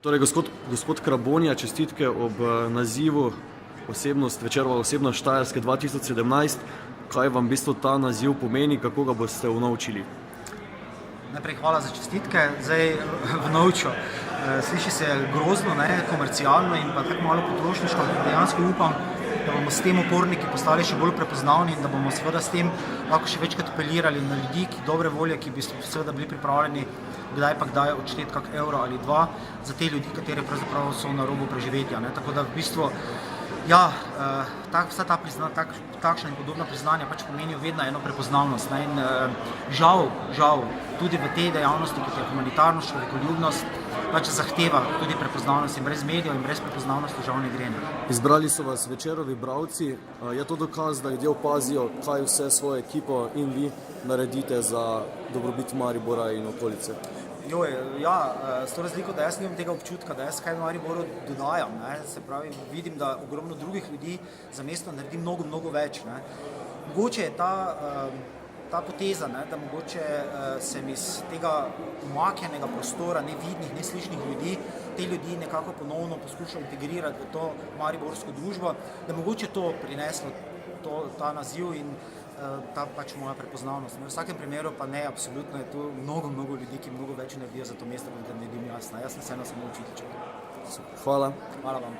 Torej, gospod Krabonja, čestitke ob nazivu Večerova osebnost Štajerske 2017. Kaj vam v bistvu ta naziv pomeni, kako ga boste unovčili? Najprej hvala za čestitke. Zdaj vnovčil. Sliši se grozno, komercialno in pa tako malo potrošniško. Dejansko upam, da bomo s tem uporniki postali še bolj prepoznavni in da bomo seveda s tem lahko še večkrat apelirali na ljudi, ki dobre volje, ki bi seveda bili pripravljeni kdaj pa kdaj odšteti kak evro ali dva za te ljudi, kateri pravzaprav so na robu preživetja. Tako da v bistvu, ja, vsa ta takšna in podobna priznanja pač pomenijo vedno eno prepoznavnost. In žal, tudi v tej dejavnosti, kot je humanitarnost, človekoljubnost, pač zahteva tudi prepoznavnost in brez medijev in brez prepoznavnosti žal ne gre. Izbrali so vas Večerovi bralci. Je to dokaz, da ljudje opazijo, kaj vse svojo ekipo in vi naredite za dobrobit Maribora in okolice? Ja, s to razliko, da jaz nimam tega občutka, da jaz kaj Mariboru dodajam. Se pravi, vidim, da ogromno drugih ljudi za mesto naredi mnogo več. Mogoče je ta poteza, da mogoče se mi iz tega umaknjenega prostora nevidnih, neslišnih ljudi, te ljudi nekako ponovno poskušam integrirati v to mariborsko družbo, da mogoče to prineslo ta naziv in ta pač moja prepoznavnost. V vsakem primeru pa ne, absolutno je tu mnogo ljudi, ki mnogo več naredijo za to mesto, kot ga naredim jaz. Jaz sem vseeno samo učitelj. Hvala. Hvala vam.